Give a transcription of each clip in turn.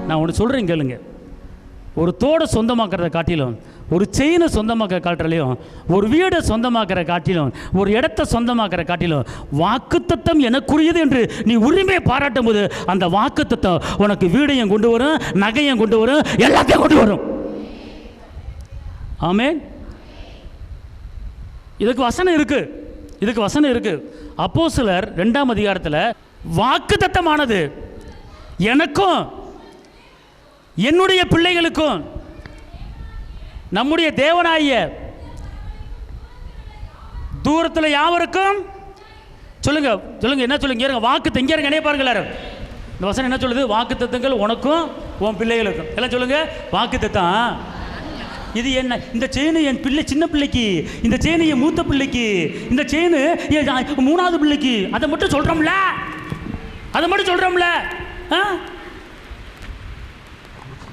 நான் ஒன்று சொல்கிறேன் கேளுங்க. ஒரு தோடை சொந்தமாக்குறத காட்டிலும், ஒரு செயினை சொந்தமாக்குற காட்டிலையும், ஒரு வீடை சொந்தமாக்குற காட்டிலும், ஒரு இடத்தை சொந்தமாக்குற காட்டிலும், வாக்குத்தத்தம் எனக்குரியது என்று நீ உரிமையை பாராட்டும் போது அந்த வாக்குத்தத்தம் உனக்கு வீடையும் கொண்டு வரும், நகையும் கொண்டு வரும், எல்லாத்தையும் கொண்டு வரும். ஆமென். இதுக்கு வசனம் இருக்கு. அப்போஸ்தலர் 2ஆம் அதிகாரத்தில் வாக்குத்தத்தமானது எனக்கும் என்னுடைய பிள்ளைகளுக்கும் நம்முடைய தேவனாகிய தூரத்தில் யாவருக்கும் சொல்லுங்க என்ன சொல்லுங்க, வாக்கு இங்கே இருங்க, பாருங்க எல்லாரும். இந்த வசனம் என்ன சொல்லுது? வாக்குத்தத்தங்கள் உனக்கும் உன் பிள்ளைகளுக்கும். எல்லாம் சொல்லுங்க, வாக்குத்தத்தம். இது என்ன? இந்த செயின் என் பிள்ளை சின்ன பிள்ளைக்கு, இந்த செயின் என் மூத்த பிள்ளைக்கு, இந்த செயின் என் 3வது பிள்ளைக்கு. அதை மட்டும் சொல்றோம்ல.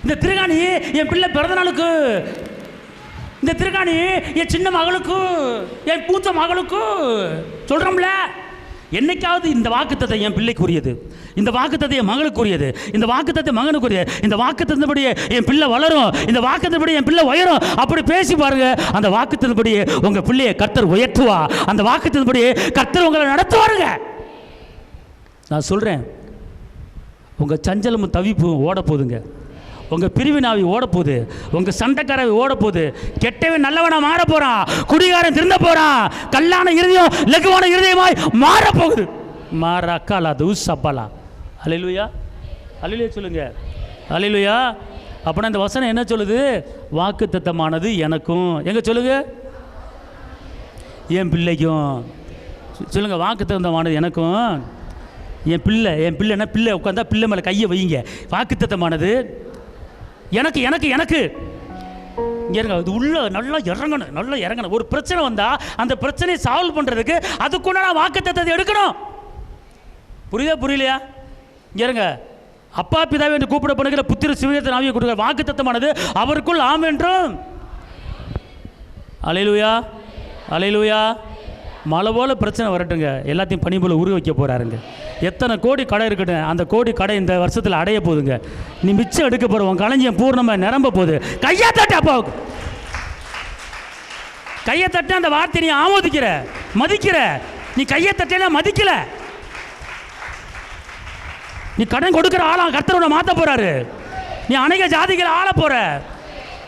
இந்த திருகாணி என் பிள்ளை பிறந்த நாளுக்கு, இந்த திருகாணி என் சின்ன மகளுக்கு, என் மூத்த மகளுக்கு சொல்றோம்ல. என்னைக்காவது இந்த வாக்குத்தத்தை என் பிள்ளைக்குரியது, இந்த வாக்குத்தத்தை என் மகளுக்குரியது, இந்த வாக்குத்தத்தை மகனுக்குரியது, இந்த வாக்குத்தத்தின்படி என் பிள்ளை வளரும், இந்த வாக்குத்தத்தின்படி என் பிள்ளை உயரும், அப்படி பேசி பாருங்க. அந்த வாக்குத்தத்தின்படி உங்க பிள்ளையை கர்த்தர் உயர்த்துவா. அந்த வாக்குத்தத்தின்படி கர்த்தர் உங்களை நடத்துவாருங்க. நான் சொல்றேன், உங்க சஞ்சலமும் தவிப்பும் ஓட போதுங்க. உங்க பிரிவினாவி ஓட போகுது, உங்க சண்டைக்காரவி ஓட போகுது. கெட்டவன் நல்லவனா மாற போறான், குடிகாரன் திருந்த போறான், கல்லான இருதயம் லகுவான இருதயமாய் மாற போகுது. மாறக்காலா தூசப்பலா. அல்லேலூயா, அல்லேலூயா சொல்லுங்க, அல்லேலூயா. அப்படின்னா இந்த வசனம் என்ன சொல்லுது? வாக்குத்தத்தமானது எனக்கும், எங்க சொல்லுங்க, என் பிள்ளைக்கும். சொல்லுங்க, வாக்குத்தத்தமானது எனக்கும் என் பிள்ளைன்னா பிள்ளை உட்காந்தா பிள்ளை மேலே கையை வைங்க. வாக்குத்தத்தமானது எனக்கு எனக்கு எனக்கு இறங்க. இது உள்ள நல்லா இறங்கணும். ஒரு பிரச்சனை வந்தால் அந்த பிரச்சனையை சால்வ் பண்ணுறதுக்கு அதுக்குள்ள நான் வாக்குத்தத்தத்தை எடுக்கணும். புரியலையா? இறங்க. அப்பா பிதாவை என்று கூப்பிடப்படுகிற புத்திர சிவத்தை ஆவியை கொடுக்கிற வாக்குத்தத்தமானது அவருக்குள் ஆம் என்றும். அல்லேலூயா, அல்லேலூயா. மழை போல பிரச்சனை வரட்டுங்க, எல்லாத்தையும் பனி போல உருவ வைக்க போகிறாருங்க. எத்தனை கோடி கடை இருக்கட்டும், அந்த கோடி கடை இந்த வருஷத்தில் அடைய போகுதுங்க. நீ மிச்சம் எடுக்க போகிற உன் களஞ்சியம் பூர்ணமாக நிரம்ப போகுது. கையை தட்டு அப்பாவுக்கு, கையை தட்டு. அந்த வார்த்தை நீ ஆமோதிக்கிற, மதிக்கிற. நீ கையை தட்டினா மதிக்கல. நீ கடன் கொடுக்குற ஆளா கர்த்தரோட மாற்ற போறாரு. நீ அநேக ஜாதிகளை ஆள போற.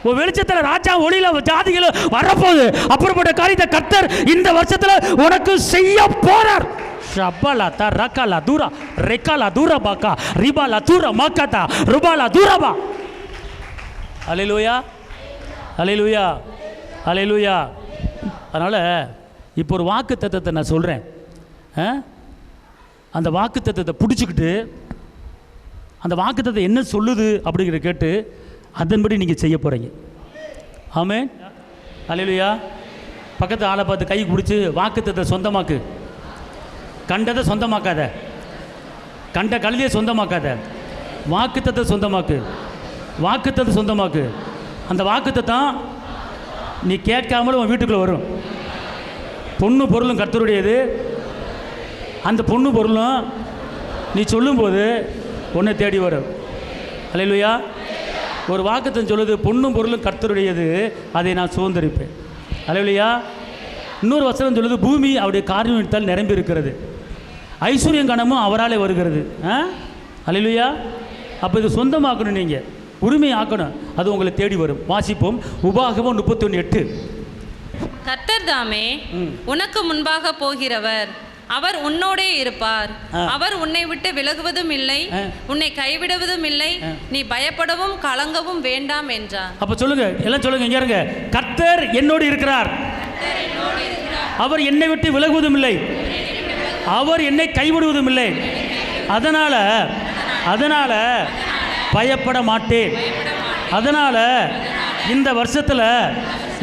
ஒரு வெளிச்சத்தில் ராஜா ஒளியில ஜாதிகள் வரப்போகுது. அப்படிப்பட்ட காரியத்தை கர்த்தர் இந்த வருஷத்துல உனக்கு செய்ய போறார். ஷபலா தரகலா தூரா ரெகலா தூரா பாக்கா ரிபாலா தூரா மக்கதா ருபாலா தூரபா. அல்லேலூயா, அல்லேலூயா, அல்லேலூயா. அதனால இப்போ ஒரு வாக்குத்தத்தத்தை நான் சொல்றேன். அந்த வாக்குத்தத்தத்தை பிடிச்சிக்கிட்டு அந்த வாக்குத்தத்தை என்ன சொல்லுது அப்படிங்கிற கேட்டு அதன்படி நீங்கள் செய்ய போகிறீங்க. ஆமென், அல்லேலூயா. பக்கத்து ஆளை பார்த்து கை பிடிச்சி வாக்குத்தத்தை சொந்தமாக்கு. கண்டதை சொந்தமாக்காத, கண்ட கழுதியை சொந்தமாக்காத. வாக்குத்தத்தை சொந்தமாக்கு, வாக்குத்தத்தை சொந்தமாக்கு. அந்த வாக்குத்தத்தம் நீ கேட்காமலும் உன் வீட்டுக்குள்ளே வரும். பொண்ணு பொருளும் கர்த்தருடையது. அந்த பொண்ணு பொருளும் நீ சொல்லும்போது உன்னை தேடி வரும். அல்லேலூயா. ஒரு வாக்குத்தத்தம் சொல்லுது, பொண்ணும் பொருளும் கர்த்தருடையது, அதை நான் சுதந்தரிப்பேன். அல்லேலூயா. இன்னொரு வசனம் சொல்லுது, பூமி அவருடைய காரியத்தால் நிரம்பி இருக்கிறது, ஐஸ்வர்யம் கனமும் அவராலே வருகிறது. அல்லேலூயா. அப்போ இது சொந்தமாக்கணும், நீங்கள் உரிமை ஆக்கணும், அது உங்களை தேடி வரும். வாசிப்போம், உபாகமம் 31:8. கர்த்தர் தாமே உனக்கு முன்பாக போகிறவர், அவர் உன்னோடே இருப்பார், அவர் உன்னை விட்டு விலகுவதும் இல்லை, உன்னை கைவிடுவதும் இல்லை, நீ பயப்படவும் கலங்கவும் வேண்டாம் என்றார். அப்ப சொல்லுங்க, எல்லாம் சொல்லுங்க, இங்க இருங்க. கர்த்தர் என்னோடு இருக்கிறார், அவர் என்னை விட்டு விலகுவதும் இல்லை, அவர் என்னை கைவிடுவதும் இல்லை. அதனால பயப்பட மாட்டேன். அதனால இந்த வருஷத்தில்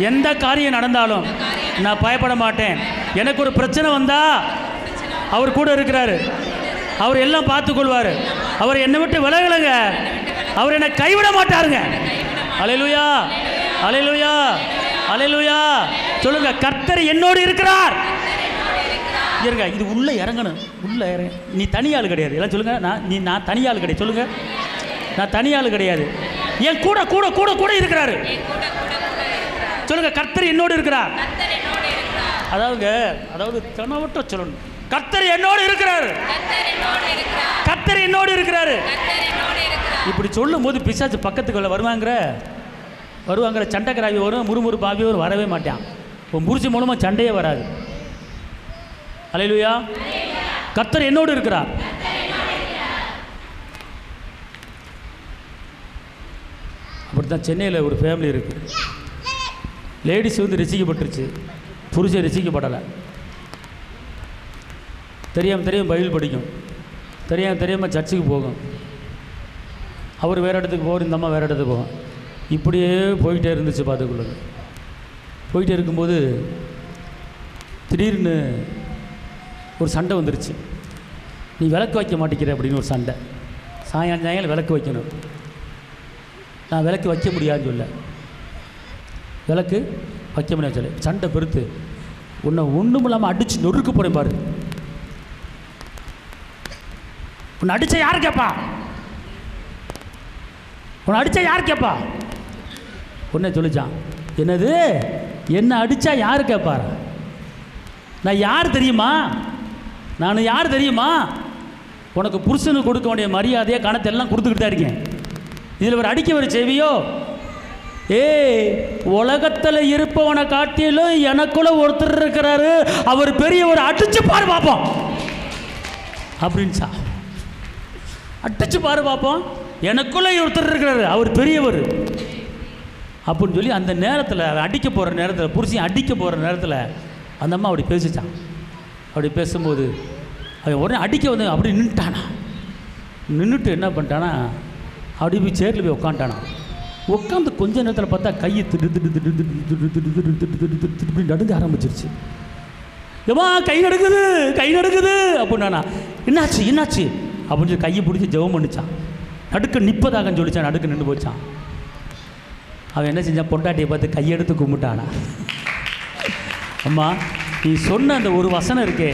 எந்த காரியம் நடந்தாலும் நான் பயப்பட மாட்டேன். எனக்கு ஒரு பிரச்சனை வந்தா அவர் கூட இருக்கிறாரு, அவர் எல்லாம் பார்த்துக்கொள்வார். அவர் என்னை விட்டு விலகலைங்க, அவர் என்னை கைவிட மாட்டாருங்க. அல்லேலூயா, அல்லேலூயா, அல்லேலூயா. சொல்லுங்க, கர்த்தர் என்னோடு இருக்கிறார். இருங்க, இது உள்ள இறங்கணும், உள்ள இறங்க. நீ தனியாள் கிடையாது. எல்லாம் சொல்லுங்க, நான் தனியாள் கிடையாது. சொல்லுங்க, நான் தனியாள் கிடையாது, என் கூட கூட கூட கூட இருக்கிறாரு. சொல்லுங்க, கர்த்தர் என்னோடு இருக்கிறார். அதாவது தெனவட்ட சொல்லணும், கர்த்தர் என்னோடு இருக்கிறாரு, கர்த்தர் என்னோடு இருக்கிறாரு. இப்படி சொல்லும் போது பிசாசு பக்கத்துக்குள்ள வருவாங்கிற சண்டைக்கராவி வரும், முறுமுறுப்பு ஆவி வரும், வரவே மாட்டான். இப்போ முறிச்சு மூலமாக சண்டையே வராது. அல்லேலூயா. கர்த்தர் என்னோடு இருக்கிறார். அப்படித்தான் சென்னையில் ஒரு ஃபேமிலி இருக்குது. லேடிஸ் வந்து ரசிக்கப்பட்டுருச்சு, புருஷன் ரசிக்கப்படலை. தெரியாமல் பைபிள் படிக்கும், தெரியாமல் சர்ச்சுக்கு போகும். அவர் வேறு இடத்துக்கு போவார், இந்த அம்மா வேறு இடத்துக்கு போகும். இப்படியே போயிட்டே இருந்துச்சு. பார்த்துக்குள்ளது போயிட்டே இருக்கும்போது திடீர்னு ஒரு சண்டை வந்துருச்சு. நீ விளக்கு வைக்க மாட்டேங்கிற அப்படின்னு ஒரு சண்டை. சாயங்காலம் விளக்கு வைக்கணும், நான் விளக்கு வைக்க முடியாதுன்னு சொல்ல, விளக்கு வைக்க முடியாது சொல்ல, சண்டை பெருத்து உன்னை ஒன்றும் இல்லாமல் அடித்து நொறுக்கு போகிறேன் பாரு. உன்னை அடித்தா யார் கேட்பா? உன்னை அடித்தா யார் கேட்பா? உன்னை சொல்லிச்சான். என்னது, என்ன அடித்தா யார் கேட்பார்? நான் யார் தெரியுமா? நான் யார் தெரியுமா? உனக்கு புருஷனுக்கு கொடுக்க வேண்டிய மரியாதையை கணத்தெல்லாம் கொடுத்துக்கிட்டு தான் இருக்கேன். இதில் ஒரு அடிக்க ஒரு செவியோ? உலகத்தில் இருப்பவனை காட்டிலும் எனக்குள்ள ஒருத்தர் இருக்கிறாரு, அவர் பெரிய ஒரு அடிச்சு பாரு பார்ப்போம் அப்படின்ச்சா. அடிச்சு பாரு பார்ப்போம், எனக்குள்ள ஒருத்தர் இருக்கிறாரு, அவர் பெரியவர் அப்படின்னு சொல்லி அந்த நேரத்தில் அடிக்க போகிற நேரத்தில், புருஷன் அடிக்க போகிற நேரத்தில் அந்த அம்மா அப்படி பேசிச்சான். அப்படி பேசும்போது அவன் உடனே அடிக்க வந்து அப்படி நின்றுட்டானா. நின்றுட்டு என்ன பண்ணிட்டானா, அப்படி போய் சேரில் போய் உட்காந்துட்டானா. உட்காந்து கொஞ்ச நேரத்தில் பார்த்தா கையை திட்டு நடுங்க ஆரம்பிச்சிருச்சு. ஏமா கை நடுக்குது அப்படின்னா, என்னாச்சு அப்படின்னு சொல்லி கையை பிடிச்சி ஜெபம் பண்ணிச்சான். நடுக்க நிற்பதாகன்னு சொல்லிச்சான். நடுக்க நின்று போச்சான். அவன் என்ன செஞ்சான், பொண்டாட்டியை பார்த்து கையெடுத்து கும்பிட்டானா. அம்மா, நீ சொன்ன அந்த ஒரு வசனம் இருக்கே,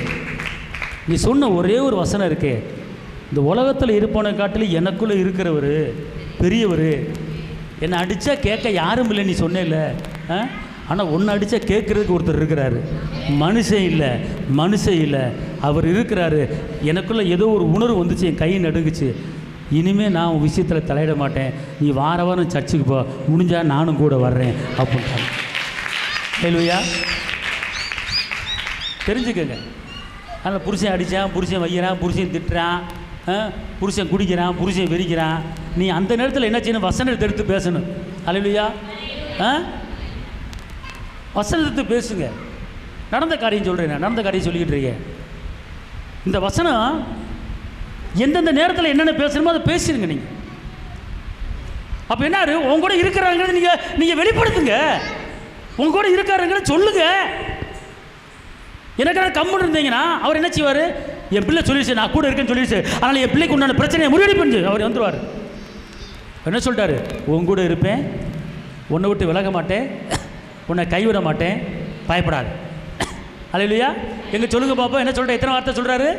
நீ சொன்ன ஒரே ஒரு வசனம் இருக்கே, இந்த உலகத்தில் இருப்பவனை காட்டிலும் எனக்குள்ளே இருக்கிறவர் பெரியவர், என்னை அடித்தா கேட்க யாரும் இல்லை நீ சொன்னேல்ல. ஆனால் ஒன்று அடித்தா கேட்குறதுக்கு ஒருத்தர் இருக்கிறாரு. மனுஷன் இல்லை, அவர் இருக்கிறாரு. எனக்குள்ளே ஏதோ ஒரு உணர்வு வந்துச்சு, என் கை நடுங்குச்சு. இனிமேல் நான் உன் விஷயத்தில் தலையிட மாட்டேன், நீ வாரம் சர்ச்சுக்கு போ, முடிஞ்சால் நானும் கூட வர்றேன் அப்படின்ட்டாங்க. ஹல்லேலூயா. தெரிஞ்சுக்கங்க. அதனால் புருஷன் அடித்தான், புருஷன் வைக்கிறான், புருஷன் திட்டுறான், புருஷன் குடிக்கிறான், புருஷன் வெறிக்கிறான். நீ அந்த நேரத்தில் என்ன செய்யணும், வசனத்தை எடுத்து பேசணும். ஹல்லேலூயா. வசனத்தை பேசுங்க. நடந்த காரியம் சொல்கிறேன், நடந்த காரியம் சொல்லிக்கிட்டு இருக்கேன். இந்த வசனம் எந்தெந்த நேரத்தில் என்னென்ன பேசணுமோ அதை பேசிடுங்க நீங்கள். அப்போ என்ன, உங்க கூட இருக்கிறாங்கிறத நீங்கள் வெளிப்படுத்துங்க. உங்க கூட இருக்காருங்கிறத சொல்லுங்க. எனக்காக கம்முன்னு இருந்தீங்கன்னா அவர் என்ன செய்வார், என் பிள்ளை சொல்லிடுச்சு, நான் கூட இருக்கேன்னு சொல்லிடுச்சு, அதனால் என் பிள்ளைக்கு உண்டான பிரச்சனையை முறியடி பண்ணு அவர் வந்துடுவார். என்ன சொல்லிட்டாரு, உன் கூட இருப்பேன், உன்னை விட்டு விலக மாட்டேன், உன்னை கைவிட மாட்டேன், பயப்படாது. அல்லேலூயா. எங்கே சொல்லுங்க பாப்பா, என்ன சொல்கிற, எத்தனை வார்த்தை சொல்கிறாரு?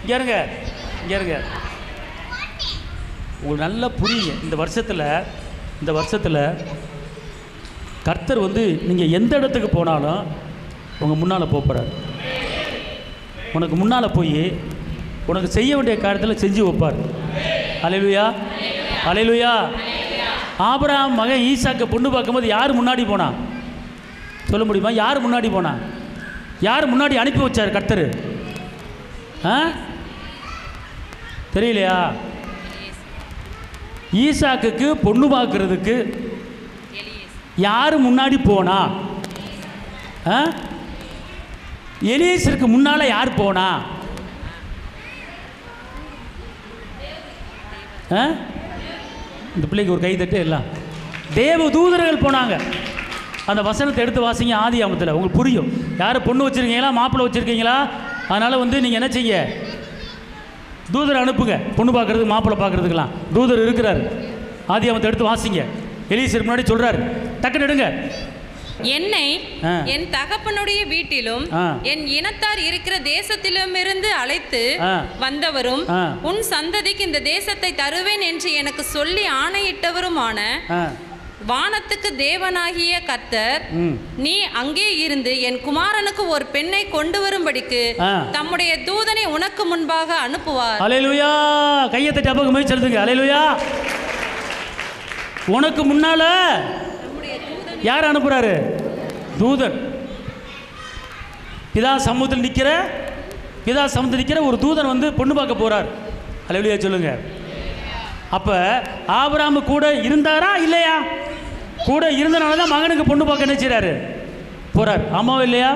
இங்கே இருங்க. உங்களுக்கு நல்லா புரியுங்க. இந்த வருஷத்தில் கர்த்தர் வந்து நீங்கள் எந்த இடத்துக்கு போனாலும் உங்கள் முன்னால் போகிறார். உனக்கு முன்னால் போய் உனக்கு செய்ய வேண்டிய காரியத்தில் செஞ்சு வைப்பார். அல்லேலூயா. ஆபிரகாம் மகன் ஈசாக்கு பொண்ணு பார்க்கும்போது யார் முன்னாடி போனா சொல்ல முடியுமா? யார் முன்னாடி போனா? யார் முன்னாடி அனுப்பி வச்சார் கர்த்தர்? தெரியலையா? ஈசாக்குக்கு பொண்ணு பார்க்கறதுக்கு யார் முன்னாடி போனா? எலியேசருக்கு முன்னால் யார் போனா? இந்த பிள்ளைக்கு ஒரு கை தட்டு. எல்லாம் தேவ தூதர்கள் போனாங்க. அந்த வசனத்தை எடுத்து வாசிங்க ஆதியாகமத்தில், உங்களுக்கு புரியும். யார் பொண்ணு வச்சுருக்கீங்களா, மாப்பிள்ளை வச்சுருக்கீங்களா? அதனால் வந்து நீங்கள் என்ன செய்ய, தூதரை அனுப்புங்க. பொண்ணு பார்க்குறதுக்கு, மாப்பிள்ளை பார்க்குறதுக்கெல்லாம் தூதர் இருக்கிறார். ஆதியாகமத்தை எடுத்து வாசிங்க. எலியேசருக்கு முன்னாடி சொல்கிறார், டக்குன்னு எடுங்க. என்னை என் தகப்பனுடைய வீட்டிலும் என் இனத்தார் இருக்கிற தேசத்திலுமிருந்து அழைத்து வந்தவரும் உன் சந்ததிக்கு இந்த தேசத்தை தருவேன் என்று எனக்கு சொல்லி ஆணையிட்டவருமான வானத்துக்கு தேவனாகிய கர்த்தர், நீ அங்கே இருந்து என் குமாரனுக்கு ஒரு பெண்ணை கொண்டு வரும்படிக்கு தம்முடைய தூதனை உனக்கு முன்பாக அனுப்புவார். அல்லேலூயா. கையை தட்டி அப்பா முயற்சி செலுத்துங்க. அல்லேலூயா. உனக்கு முன்னால யார் அனுப்புறாரு? தூதன். பிதா சமூகத்தில் நிற்கிற ஒரு தூதன் வந்து பொண்ணு பார்க்க போறார். அல்லேலூயா சொல்லுங்க. அப்ப ஆபிரகாம் கூட இருந்தாரா இல்லையா? கூட இருந்தனால தான் மகனுக்கு பொண்ணு பார்க்க என்ன செய்றாரு? போறார். ஆமாவா இல்லையா?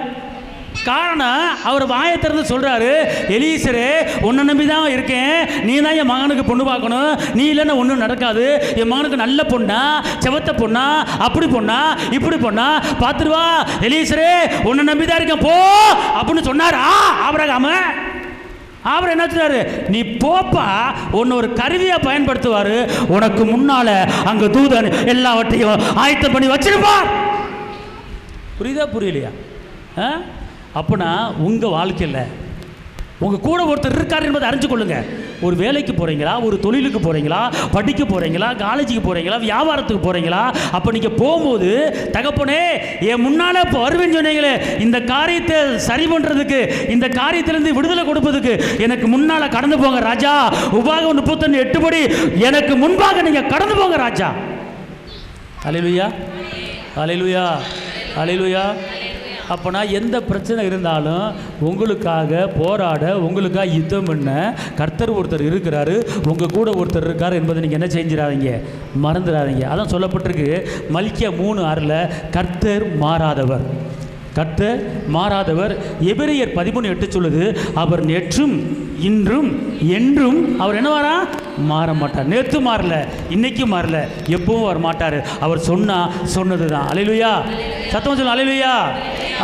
காரணம் அவர் வாயை திறந்து சொல்றாரு, எலீசரே உன்னை நம்பி தான் இருக்கேன், நீ தான் என் மகனுக்கு பொண்ணு பார்க்கணும், நீ இல்லைன்னா ஒன்றும் நடக்காது, என் மகனுக்கு நல்ல பொண்ணா, செவத்த பொண்ணா, அப்படி பொண்ணா, இப்படி பொண்ணா பார்த்துருவா, எலீசரே உன்னை நம்பி தான் இருக்கேன் போ அப்படின்னு சொன்னார். ஆபிரகாம் அவர் என்ன சொன்னாரு? நீ போப்பா, உன்னை ஒரு கருவியா பயன்படுத்துவாரு, உனக்கு முன்னால அங்க தூதன் எல்லாவற்றையும் ஆயத்தம் பண்ணி வச்சிருப்பார். புரியுதா புரியலையா? அப்பனா உங்க வாழ்க்கையில் உங்க கூட ஒருத்தர் இருக்கார் என்பதை அறிஞ்சு கொள்ளுங்க. ஒரு வேலைக்கு போறீங்களா, ஒரு தொழிலுக்கு போறீங்களா, படிக்க போறீங்களா, காலேஜுக்கு போறீங்களா, வியாபாரத்துக்கு போறீங்களா, அப்போ நீங்க போகும்போது தகப்பனே என் முன்னால வருவேன்னு சொன்னீங்களே, இந்த காரியத்தை சரி பண்றதுக்கு, இந்த காரியத்திலிருந்து விடுதலை கொடுப்பதுக்கு எனக்கு முன்னால கடந்து போங்க ராஜா. உபாகம் 31:8 படி எனக்கு முன்பாக நீங்க கடந்து போங்க ராஜா. அல்லேலூயா, அல்லேலூயா, அல்லேலூயா. அப்போனா எந்த பிரச்சனை இருந்தாலும் உங்களுக்காக போராட, உங்களுக்காக யுத்தம் பண்ண கர்த்தர் ஒருத்தர் இருக்கிறாரு, உங்கள் கூட ஒருத்தர் இருக்கார் என்பதை நீங்கள் என்ன செஞ்சிடாதீங்க, மறந்துடாதீங்க. அதான் சொல்லப்பட்டிருக்கு மல்கியா 3:6 கர்த்தர் மாறாதவர். கர்த்தர் மாறாதவர். எபிரேயர் 13:8 சொல்லுது, அவர் நேற்றும் இன்றும் என்றும் அவர் என்னவாரா? மாற மாட்டார். நேற்று மாறல, இன்னைக்கு மாறல, எப்பவும் வர மாட்டார். அவர் சொன்னது தான். அல்லேலூயா. சத்தமா சொல்லுங்க. அல்லேலூயா,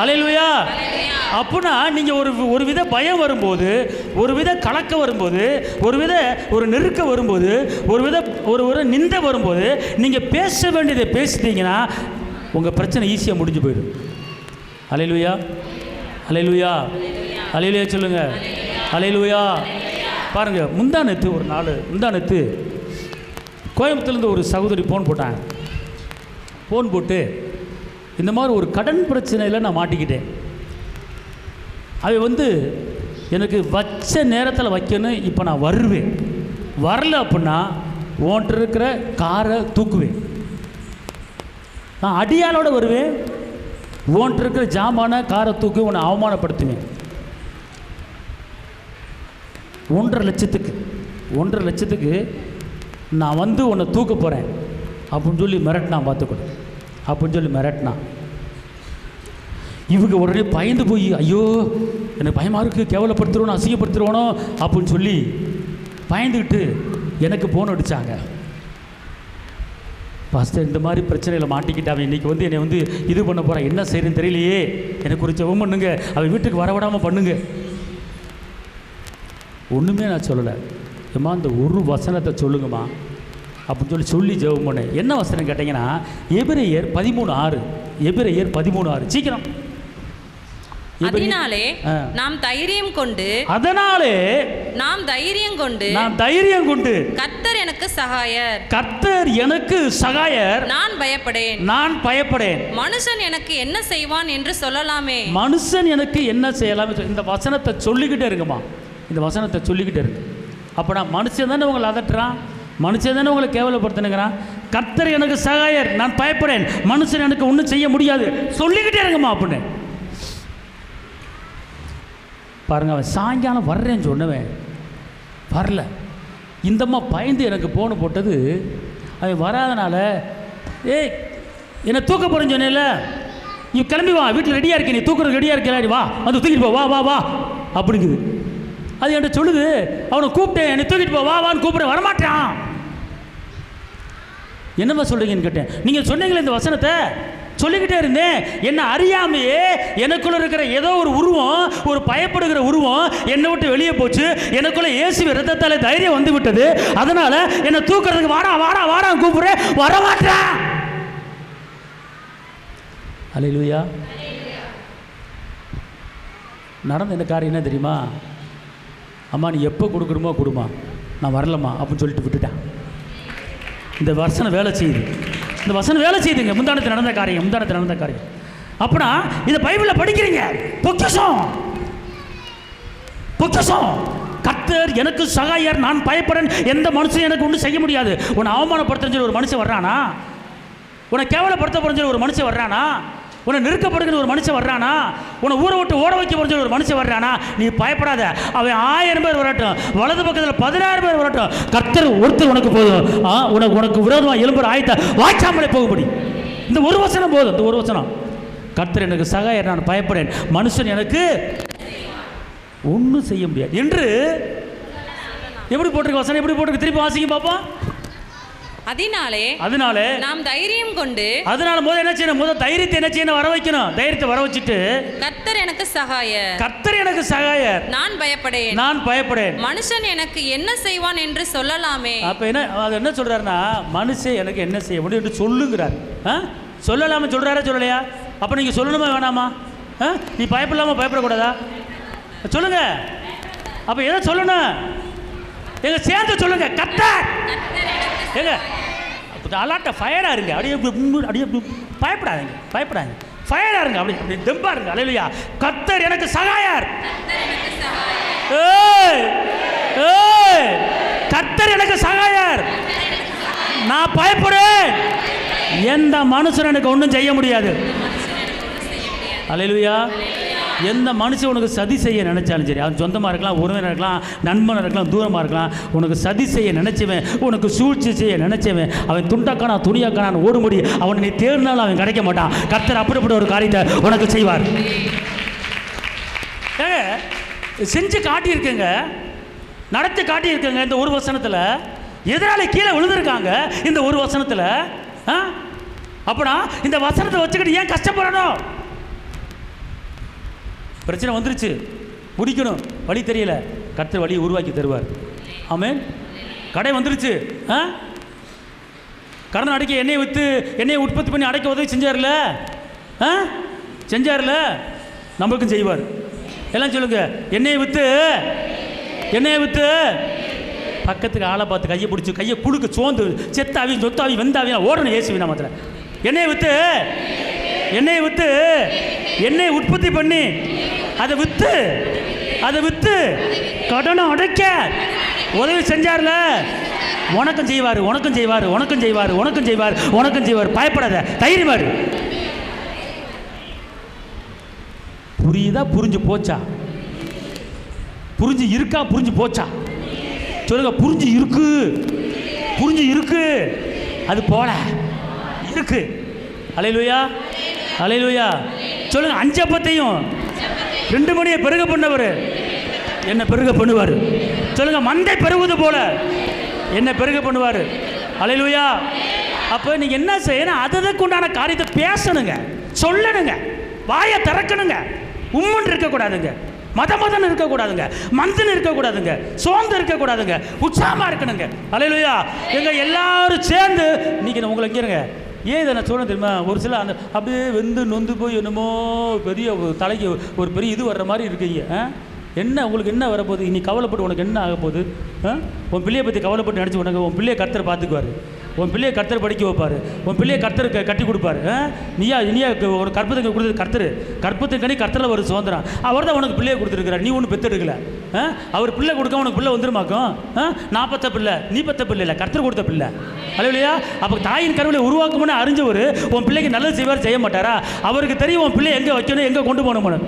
அல்லேலூயா. அப்படின்னா நீங்கள் ஒரு வித பயம் வரும்போது, ஒரு வித கலக்க வரும்போது, ஒரு நெருக்க வரும்போது, ஒரு நிந்தை வரும்போது நீங்கள் பேச வேண்டியதை பேசிட்டீங்கன்னா உங்கள் பிரச்சனை ஈஸியாக முடிஞ்சு போயிடும். அல்லேலூயா, அல்லேலூயா, அல்லேலூயா சொல்லுங்க. அல்லேலூயா. பாருங்க, முந்தானத்து கோயம்புத்தூர்லேருந்து ஒரு சகோதரி ஃபோன் போட்டாங்க. ஃபோன் போட்டு இந்த மாதிரி ஒரு கடன் பிரச்சனையில் நான் மாட்டிக்கிட்டேன். அவ வந்து எனக்கு வச்ச நேரத்தில் வைக்கணும், இப்போ நான் வருவேன், வரல அப்படின்னா ஓன்ட்டு இருக்கிற காரை தூக்குவேன், நான் அடியாளோட வருவேன், ஓன்ட்டு இருக்கிற ஜாமான காரை தூக்கி உன்னை அவமானப்படுத்துவேன். 1.5 லட்சத்துக்கு நான் வந்து உன்னை தூக்க போகிறேன் அப்படின்னு சொல்லி மிரட்டினான். பார்த்துக்கணும் அப்படின்னு சொல்லி மிரட்டினான். இவங்க உடனே பயந்து போய், ஐயோ எனக்கு பயமாக இருக்குது, கேவலப்படுத்துருவோம், அசிங்கப்படுத்துருவானோ அப்படின்னு சொல்லி பயந்துக்கிட்டு எனக்கு ஃபோன் அடித்தாங்க. பாஸ்டர் இந்த மாதிரி பிரச்சனையில் மாட்டிக்கிட்டான், இன்றைக்கி வந்து என்னை வந்து இது பண்ண போகிறான், என்ன செய்யறதுன்னு தெரியலையே, எனக்கு ஒரு ஜெபம் பண்ணுங்க, அவன் வீட்டுக்கு வரவிடாமல் பண்ணுங்க. ஒன்றுமே நான் சொல்லலை. ஏம்மா இந்த ஒரு வசனத்தை சொல்லுங்கம்மா அப்படின்னு சொல்லி ஜெபம் பண்ணேன். என்ன வசனம் கேட்டிங்கன்னா எபிரேயர் 13:6. எபிரேயர் 13:6 சீக்கிரம். அதனாலே நாம் தைரியம் கொண்டு கர்த்தர் எனக்கு சகாயர், நான் பயப்படேன், மனுஷன் எனக்கு என்ன செய்வான் என்று சொல்லலாமே. மனுஷன் எனக்கு என்ன செய்யலாமே. இந்த வசனத்தை சொல்லிக்கிட்டே இருக்குமா, இந்த வசனத்தை சொல்லிக்கிட்டே இருக்கு. அப்போ நான் மனுஷன் தானே உங்களை அதட்டுறான், மனுஷன் தானே உங்களை கேவலப்படுத்தினுங்கிறான். கர்த்தர் எனக்கு சகாயர், நான் பயப்படேன், மனுஷன் எனக்கு ஒன்றும் செய்ய முடியாது, சொல்லிக்கிட்டே இருங்கம்மா அப்படின்னு. பாருங்க, அவன் சாயங்காலம் வர்றேன்னு சொன்னவன் வரல. இந்தம்மா பயந்து எனக்கு போன போட்டது. அவன் வராதனால, ஏய் என்னை தூக்க போகிறேன்னு சொன்னேன்ல, நீ கிளம்பி வா, வீட்டில் ரெடியாக இருக்கேன், நீ தூக்குறது ரெடியாக இருக்கேன், வா வந்து தூக்கிட்டு போ, வா வா வா அப்படிங்குது. அது என்கிட்ட சொல்லுது, அவனை கூப்பிட்டேன், என்னை தூக்கிட்டு போ, வா வான்னு கூப்பிட வரமாட்டான். என்னம்மா சொல்கிறீங்கன்னு கேட்டேன். நீங்கள் சொன்னீங்களே இந்த வசனத்தை, சொல்லிக்கிட்டே இருந்தேன். என்ன அறியாமையே எனக்குள்ள இருக்கிற ஏதோ ஒரு உருவம், ஒரு பயப்படுகிற உருவம் என்னை விட்டு வெளியே போச்சு. எனக்குள்ள இயேசுவின் இரத்தத்தாலே தைரியம் வந்து விட்டது. அதனால என்னை தூக்குறதுக்கு வாடா வாடா வாடா கூப்பிடுறேன், வரமாட்டேன். அல்லேலூயா. நடந்த இந்த காரியம் என்ன தெரியுமா? அம்மா நீ எப்போ கொடுக்கணுமோ கொடுமா, நான் வரலம்மா அப்படின்னு சொல்லிட்டு விட்டுட்டேன். இந்த வசனம் வேலை செய்யுது, இந்த வசனம் வேலை செய்யுதுங்க. முந்தானத்தில் நடந்த காரியம். அப்படின்னா இதை பைபிளில் படிக்கிறீங்க. பொக்கிஷம். கர்த்தர் எனக்கு சகாயர், நான் பயப்படேன், எந்த மனுஷன் எனக்கு ஒன்றும் செய்ய முடியாது. உன்னை அவமானப்படுத்த ஒரு மனுஷன் வர்றானா? உன்னை கேவலப்படுத்த ஒரு மனுஷன் வர்றானா? உன்னை நெருக்கப்படுகிற ஒரு மனுஷன் வர்றானா? உன்னை ஊரை விட்டு ஓட வைக்க போகிற ஒரு மனுஷன் வர்றானா? நீ பயப்படாத. அவன் 1000 பேர் வரட்டும், வலது பக்கத்தில் 16 பேர் வரட்டும், கர்த்தர் ஒருத்தர் உனக்கு போதும். உனக்கு விரோதமாக எழும்புற ஆயத்தை வாய்க்காமலே போகும்படி இந்த ஒரு வசனம் போதும். இந்த ஒரு வசனம், கர்த்தர் எனக்கு சகாயர், நான் பயப்படேன், மனுஷன் எனக்கு ஒன்றும் செய்ய முடியாது என்று எப்படி போட்டிருக்க வசனம்? எப்படி போட்டிருக்கு? திருப்பி வாசிங்க பாப்போம். அதனாலே நாம் தைரியம் கொண்டு, அதனால முதல் என்ன செய்யணும்? முதல் தைரியத்தை என்ன செய்யணும்? வர வைக்கணும். தைரியத்தை வர வச்சுட்டு, கர்த்தர் எனக்கு சகாயர், நான் பயப்படேன், மனுஷன் எனக்கு என்ன செய்வான் என்று சொல்லலாமே. அப்ப என்ன அது என்ன சொல்றாருன்னா, மனுஷன் எனக்கு என்ன செய்ய முடியும் என்று சொல்லுங்கிறார். சொல்லலாமா? சொல்றாரா சொல்லலையா? அப்ப நீங்க சொல்லணுமா வேணாமா? நீ பயப்படக்கூடாதா? சொல்லுங்க. அப்ப எதை சொல்லணும்? எங்க சேர்ந்து சொல்லுங்க. கர்த்தர் ஏங்க அலாட்ட ஃபயரா இருங்க. அப்படியே பயப்படாதீங்க. ஃபயரா இருங்க. அப்படி தெம்பா இருங்க. அல்லேலூயா. கர்த்தர் எனக்கு சகாயர். கர்த்தர் எனக்கு சகாயர், நான் பயப்படுவேன், எந்த மனுஷன் எனக்கு ஒன்றும் செய்ய முடியாது. அல்லேலூயா. எந்த மனுஷன் உனக்கு சதி செய்ய நினைச்சாலும் சரி, அவன் சொந்தமாக இருக்கலாம், உறவினர் இருக்கலாம், நண்பனாக இருக்கலாம், தூரமாக இருக்கலாம், உனக்கு சதி செய்ய நினைச்சவன், உனக்கு சூழ்ச்சி செய்ய நினைச்சவன், அவன் துண்டாக்கானா துணியாக்கானான்னு ஓடும்படி அவனை நீ தேடினாலும் அவன் கிடைக்க மாட்டான். கர்த்தர் அப்படிப்பட்ட ஒரு காரியத்தை உனக்கு செய்வார். செஞ்சு காட்டியிருக்கேங்க, நடத்தி காட்டியிருக்கேங்க. இந்த ஒரு வசனத்தில் எதிராளி கீழே விழுந்திருக்காங்க. இந்த ஒரு வசனத்தில் அப்படின்னா இந்த வசனத்தை வச்சுக்கிட்டு ஏன் கஷ்டப்படணும்? பிரச்சனை வந்துருச்சு, முடிக்கணும், வழி தெரியல, கர்த்தர் வழியை உருவாக்கி தருவார். ஆமென். கடை வந்துருச்சு, கடன் அடைக்க எண்ணெயை விற்று எண்ணெயை உற்பத்தி பண்ணி அடைக்க உதவி செஞ்சார்ல, நம்மளுக்கும் செய்வார். எல்லாம் சொல்லுங்க, எண்ணெயை விற்று பக்கத்துக்கு ஆளை பார்த்து கையை பிடிச்சி கையை குடுக்க சோந்து செத்தாவி சொத்தாவி வெந்தாவி ஓடணும். ஏசுவினா மாத்திரம் எண்ணெயை விற்று எண்ணெயை உற்பத்தி பண்ணி அதை விற்று கடனை அடைக்க உதவி செஞ்சார்ல, உனக்கும் செய்வார். பயப்படாத, தைரியமாரு. புரியுதா? புரிஞ்சு போச்சா? புரிஞ்சு போச்சா? சொல்லுங்க. புரிஞ்சு இருக்கு, அது போல இருக்கு. அல்லேலூயா. சொல்லுங்க. 5 அப்பத்தையும் 2 மணியை பெருக பண்ணவர் என்ன பெருக பண்ணுவார். சொல்லுங்க. மந்தை பெருகுவது போல என்ன பெருக பண்ணுவார். அல்லேலூயா. அப்போ நீங்கள் என்ன செய்யணும்? அதுக்கு உண்டான காரியத்தை பேசணுங்க, சொல்லணுங்க, வாயை திறக்கணுங்க. உம்முன்னு இருக்கக்கூடாதுங்க, மதம் இருக்கக்கூடாதுங்க, மந்தன் இருக்கக்கூடாதுங்க, சோர்ந்து இருக்கக்கூடாதுங்க, உற்சாகமாக இருக்கணுங்க. அல்லேலூயா. எங்கள் எல்லாரும் சேர்ந்து நீங்கள் உங்களை இங்கிறங்க. ஏன் இதை நான் சொல்ல தெரியுமா? ஒரு சில அந்த அப்படியே வெந்து நொந்து போய் என்னமோ பெரிய தலைக்கு ஒரு பெரிய இது வர்ற மாதிரி இருக்கீங்க. என்ன உங்களுக்கு என்ன வரப்போகுது? நீ கவலைப்பட்டு உனக்கு என்ன ஆக போகுது? உன் பிள்ளையை பற்றி கவலைப்பட்டு நினச்சி உனக்கு உன் பிள்ளையை கர்த்தர் பார்த்துக்குவார். உன் பிள்ளையை கர்த்தர் படிக்க வைப்பார். உன் பிள்ளையை கர்த்தர் கட்டி கொடுப்பார். இனியா ஒரு கற்பத்துக்கு கொடுத்தது கர்த்தர். கற்பத்துக்கணி கர்த்தரில் ஒரு சுதந்திரம். அவர் தான் உனக்கு பிள்ளையை கொடுத்துருக்கிறார். நீ ஒன்று பெற்றெடுக்கல. அவர் பிள்ளை கொடுக்க உனக்கு பிள்ளை வந்துருமாக்கும். நான் பெற்ற பிள்ளை, நீ பெற்ற பிள்ளை இல்லை, கர்த்தர் கொடுத்த பிள்ளை. அல்லேலூயா. அப்போ தாயின் கருவிலை உருவாக்கும்னு அறிஞ்சவர் உன் பிள்ளைக்கு நல்லது செய்வார், செய்ய மாட்டாரா? அவருக்கு தெரியும் உன் பிள்ளை எங்கே வைக்கணும், எங்கே கொண்டு போகணும்னு.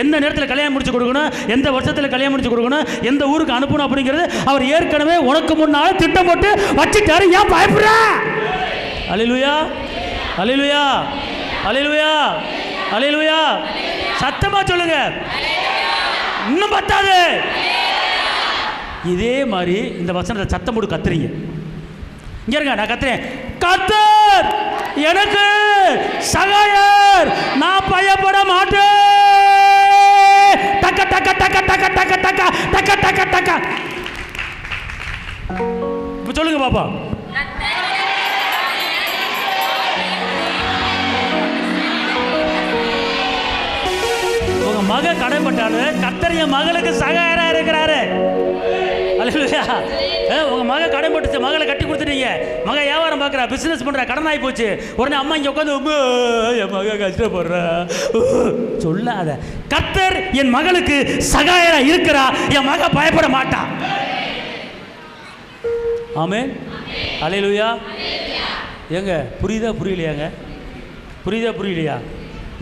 எந்த நேரத்தில் கல்யாணம் முடிச்சு கொடுக்கணும், எந்த வருஷத்தில் கல்யாணம் முடிச்சு கொடுக்கணும், எந்த ஊருக்கு அனுப்பணும் அப்படிங்கிறது அவர் ஏற்கனவே உனக்கு முன்னால் திட்டம் போட்டு வச்சுட்டாரு. ஏன் பயப்படுற? அல்லேலூயா. சத்தமா சொல்லுங்க. இன்னும் பத்தாது. இதே மாதிரி இந்த வசனத்தை சத்தம் போட்டு கத்துறீங்க. இங்க இருங்க, நான் கத்துறேன். கர்த்தர் எனக்கு சகாயர், நான் பயப்பட மாட்டேன். டக்க டக்க டக்க டக்க டக்க டக்க டக்க டக்க டக்க. இப்ப சொல்லுங்க பாப்பா. மக கடைப்பட்டாலும் கர்த்தர் என் மகளுக்கு சகாயரா இருக்கிறாரு. அல்லேலூயா. உங்க மக கடைப்பட்டுச்சு, மகளை கட்டி கொடுத்துட்டீங்க, மக வியாபாரம் பார்க்குறா, பிசினஸ் பண்றா, கடன் ஆகி போச்சு. உடனே அம்மா இங்கே உட்காந்து என் மக கஷ்டப்படுறா சொல்லாத. கர்த்தர் என் மகளுக்கு சகாயரா இருக்கிறா, என் மக பயப்பட மாட்டா. ஆமென். அல்லேலூயா. ஏங்க புரியுதா புரியலையாங்க? புரியுதா புரியலையா?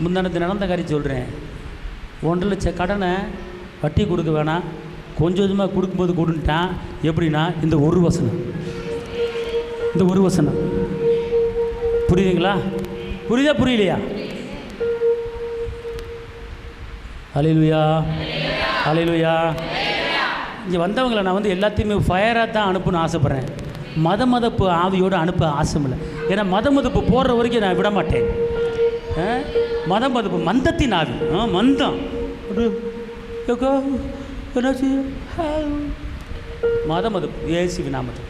முந்தானத்து நடந்த காரியம் சொல்கிறேன். 1.5 லட்சம் கடனை வட்டி கொடுக்க வேணாம், கொஞ்சம் கொஞ்சமாக கொடுக்கும்போது கொடுன்ட்டான். எப்படின்னா இந்த ஒரு வசனம், இந்த ஒரு வசனம். புரியுதுங்களா? புரியுதா புரியலையா? அல்லேலூயா, அல்லேலூயா. இங்கே வந்தவங்களை நான் வந்து எல்லாத்தையுமே ஃபயராக தான் அனுப்பணும்னு ஆசைப்பட்றேன். மதப்பு ஆவியோடு அனுப்ப ஆசை இல்லை. ஏன்னா மதப்பு போடுற வரைக்கும் நான் விட மாட்டேன். மதப்பு மந்தத்தின் ஆவி, மந்தம் மதப்பு ஏசுவி நாமத்தில்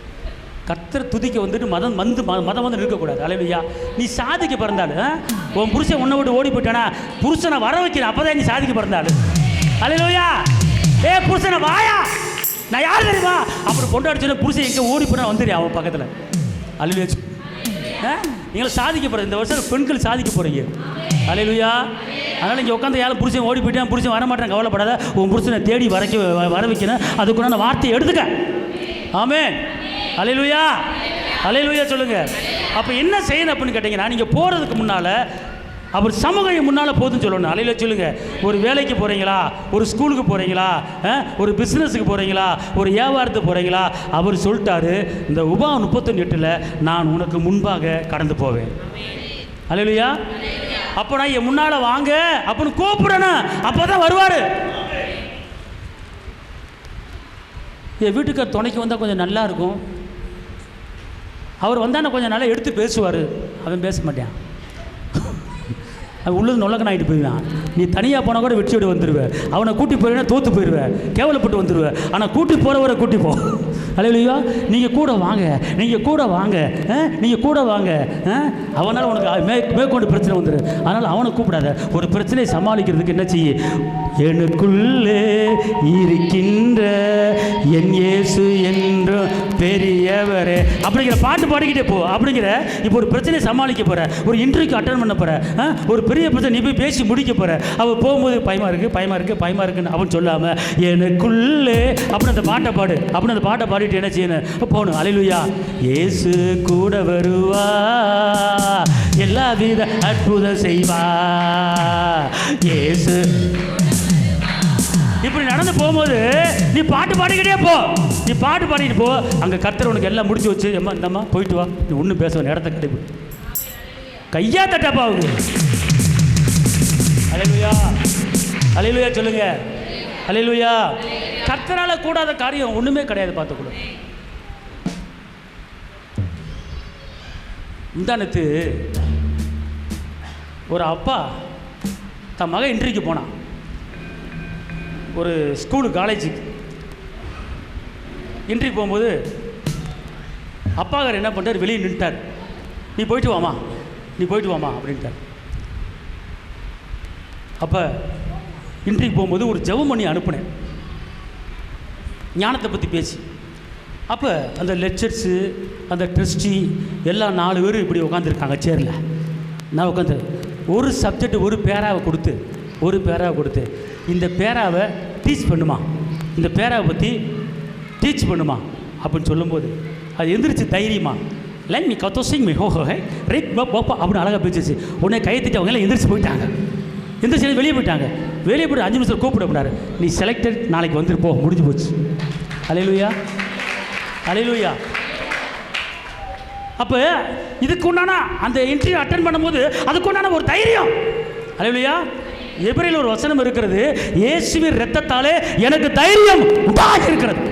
கர்த்தர் துதிக்க வந்துட்டு மதம் வந்து இருக்கக்கூடாது. அல்லேலூயா. நீ சாதிக்க பிறந்தாலும் உன் புருஷன் உன்னை விட்டு ஓடி போயிட்டானா புருஷனை வர வைக்கிறேன், அப்போதான் நீ சாதிக்க பிறந்தாலும். அல்லேலூயா. புருஷனை வாயா, நான் யார் தெரியுமா அப்படி கொண்டாடிச்சோன்னா புருஷன் எங்கே ஓடி போனா வந்துடு அவன் பக்கத்தில். அல்லேலூயா. நீங்களும் சாதிக்க போகிற இந்த வருஷம் பெண்கள் சாதிக்க போகிறீங்க. அல்லேலூயா. அதனால் இங்கே உட்காந்து யாரும் புருஷன் ஓடி போயிட்டேன், புருஷன் வரமாட்டேன், கவலைப்படாத. உன் புருஷனை தேடி வர வைக்கணும், அதுக்குள்ள வார்த்தையை எடுத்துக்க. ஆமென். அல்லேலூயா, அல்லேலூயா சொல்லுங்க. அப்போ என்ன செய்யணும் அப்படின்னு கேட்டிங்கன்னா, நீங்கள் போகிறதுக்கு முன்னால் அவர் சமூகம் முன்னால் போதுன்னு சொல்லணும். அல்லேலூயா சொல்லுங்க. ஒரு வேலைக்கு போகிறீங்களா, ஒரு ஸ்கூலுக்கு போகிறீங்களா, ஒரு பிஸ்னஸுக்கு போகிறீங்களா, ஒரு வியாபாரத்துக்கு போகிறீங்களா, அவர் சொல்லிட்டாரு இந்த உபாகம் 31:8 நான் உனக்கு முன்பாக கடந்து போவேன். அல்லேலூயா. அப்போ நான் என் முன்னால் வாங்க அப்படின்னு கூப்பிடணும், அப்போ தான் வருவார். என் வீட்டுக்கார் துணைக்கு வந்தால் கொஞ்சம் நல்லா இருக்கும். அவர் வந்தால் கொஞ்சம் நல்லா எடுத்து பேசுவார். அவன் பேச மாட்டான், அவன் உள்ளது நொல்லக்கன் ஆகிட்டு போயிடுவான். நீ தனியாக போனால் கூட வெற்றி விட வந்துடுவேன். அவனை கூட்டி போயிடுவேன், தோற்று போயிடுவேன், கேவலப்பட்டு வந்துடுவேன். ஆனால் கூட்டி போகிறவரை கூட்டி போ. அல்லேலூயா. நீங்கள் கூட வாங்க, நீங்கள் கூட வாங்க, நீங்கள் கூட வாங்க. அவனால் உனக்கு மேற்கொண்டு பிரச்சனை வந்துடும். அதனால் அவனை கூப்பிடாத. ஒரு பிரச்சனையை சமாளிக்கிறதுக்கு என்ன செய்ய, எனக்குள்ளே இருக்கின்ற என் இயேசு என்று பெரியவரே அப்படிங்கிற பாட்டு பாடிக்கிட்டே போ. அப்படிங்கிற இப்போ ஒரு பிரச்சனையை சமாளிக்க போகிற, ஒரு இன்டர்வியூக்கு அட்டன் பண்ண போகிற, ஒரு பெரிய பிரச்சனை நீ போய் பேசி முடிக்க போகிற. அவள் போகும்போது பயமாக இருக்குது, பயமாக இருக்குது, பயமாக இருக்குன்னு அவன் சொல்லாமல் எனக்குள்ளே அப்படின்னு அந்த பாட்டை பாடு. அப்படின்னு அந்த பாட்டை பாடிட்டு என்ன செய்யணும், போகணும். அல்லேலூயா. இயேசு கூட வருவா, எல்லா வித அற்புதம் செய்வா. இயேசு இப்படி நடந்து போகும்போது நீ பாட்டு பாடிக்கிட்டே போ. நீ பாட்டு பாடிட்டு போ. அங்கே கர்த்தர் உனக்கு எல்லாம் முடிச்சு வச்சு எம்மா இந்தம்மா போயிட்டு வா, நீ ஒன்றும் பேச வேண்டிய இடத்த கட்டிப்பு கையா தட்டாப்பா அவங்க. அல்லேலூயா, அல்லேலூயா சொல்லுங்க. அல்லேலூயா. கர்த்தரால கூடாத காரியம் ஒன்றுமே கிடையாது. பார்த்துக்கூட முந்தானத்து ஒரு அப்பா தன் மகன் இன்டர்வியூக்கு போனான். ஒரு ஸ்கூலு காலேஜுக்கு இன்டர்வியூ போகும்போது அப்பாக்கார் என்ன பண்ணுறார், வெளியே நின்ட்டார். நீ போயிட்டு வாமா, நீ போயிட்டு வாமா அப்படின்ட்டார். அப்போ இன்டர்வியூ போகும்போது ஒரு ஜெபம் பண்ணி அனுப்புனேன், ஞானத்தை பற்றி பேசி. அப்போ அந்த லெக்சர்ஸு, அந்த ட்ரஸ்டி எல்லாம் 4 பேர் இப்படி உட்காந்துருக்காங்க சேரில். நான் உட்காந்து ஒரு சப்ஜெக்ட் ஒரு பேராவை கொடுத்து இந்த பேராவை டீச் பண்ணுமா, இந்த பேராவை பற்றி டீச் பண்ணுமா அப்படின்னு சொல்லும்போது அது எந்திரிச்சு தைரியமா லைன் மீ கத்தோசிங் மீ ஹோ ஹே ரைட் பாப்பா அப்படின்னு அழகாக பேசிச்சு. உடனே கையை தட்டி அவங்க எல்லாம் எந்திரிச்சு போயிட்டாங்க. எந்திரிச்சு வெளியே போயிட்டாங்க. வெளியே போய்ட்டு 5 நிமிஷம் கூப்பிடப்படாரு, நீ செலக்டட், நாளைக்கு வந்துருப்போ, முடிஞ்சு போச்சு. அல்லேலூயா, அல்லேலூயா. அப்போ இதுக்கு உண்டான அந்த இன்டர்வியூ அட்டன் பண்ணும்போது அதுக்கு உண்டான ஒரு தைரியம். அல்லேலூயா. எபிரேயரில் ஒரு வசனம் இருக்கிறது, இயேசுவின் இரத்தத்தாலே எனக்கு தைரியம் உண்டாகி இருக்கிறது.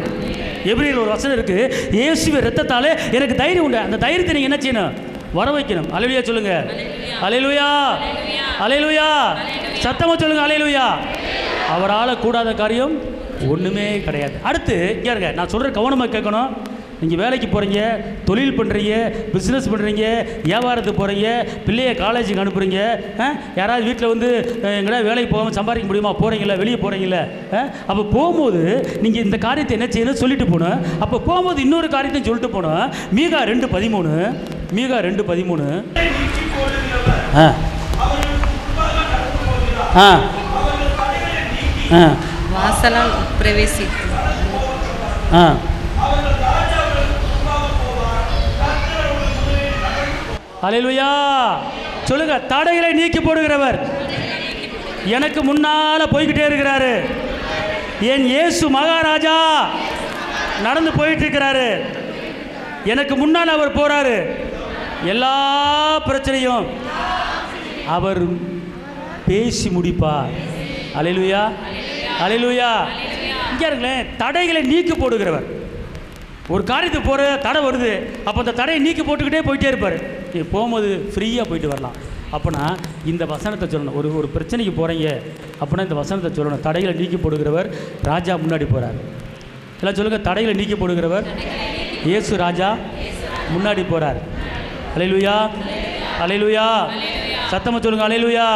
எபிரேயரில் ஒரு வசனம் இருக்குது, இயேசுவின் இரத்தத்தாலே எனக்கு தைரியம் உண்டு. அந்த தைரியத்தை நீங்கள் என்ன செய்யணும், வர வைக்கணும். அல்லேலூயா சொல்லுங்க. அல்லேலூயா, அல்லேலூயா. சத்தமா சொல்லுங்க. அல்லேலூயா. அவரால் கூடாத காரியம் ஒன்றுமே கிடையாது. அடுத்து கேளுங்க, நான் சொல்கிற கவனமாக கேட்கணும். நீங்கள் வேலைக்கு போகிறீங்க, தொழில் பண்ணுறீங்க, பிஸ்னஸ் பண்ணுறீங்க, வியாபாரத்துக்கு போகிறீங்க, பிள்ளைய காலேஜுக்கு அனுப்புகிறீங்க. யாராவது வீட்டில் வந்து எங்கடா வேலைக்கு போகாமல் சம்பாதிக்க முடியுமா, போகிறீங்களா, வெளியே போகிறீங்களா? அப்போ போகும்போது நீங்கள் இந்த காரியத்தை என்ன செய்யணும் சொல்லிட்டு போகணும். அப்போ போகும்போது இன்னொரு காரியத்தையும் சொல்லிட்டு போகணும். மீகா 2:13, மீகா 2:13. வாசலால் பிரவேசித்து அல்லேலூயா சொல்லுங்க. தடைகளை நீக்கி போடுகிறவர் எனக்கு முன்னால போய்கிட்டே இருக்கிறாரு. என் இயேசு மகாராஜா நடந்து போயிட்டு இருக்கிறாரு. எனக்கு முன்னால் அவர் போறாரு. எல்லா பிரச்சனையும் அவர் பேசி முடிப்பார். அல்லேலூயா அல்லேலூயா. இங்கே இருங்களேன், தடைகளை நீக்கி போடுகிறவர். ஒரு காரியத்துக்கு போகிற தடை வருது, அப்போ அந்த தடையை நீக்கி போட்டுக்கிட்டே போயிட்டே இருப்பார். போகும்போது ஃப்ரீயாக போயிட்டு வரலாம். அப்போனா இந்த வசனத்தை சொல்லணும். ஒரு பிரச்சனைக்கு போகிறீங்க அப்படின்னா இந்த வசனத்தை சொல்லணும். தடைகளை நீக்கி போடுகிறவர் ராஜா முன்னாடி போகிறார். எல்லாம் சொல்லுங்கள், தடைகளை நீக்கி போடுகிறவர் இயேசு ராஜா முன்னாடி போகிறார். அல்லேலூயா அல்லேலூயா. சத்தமாக சொல்லுங்கள், அல்லேலூயா.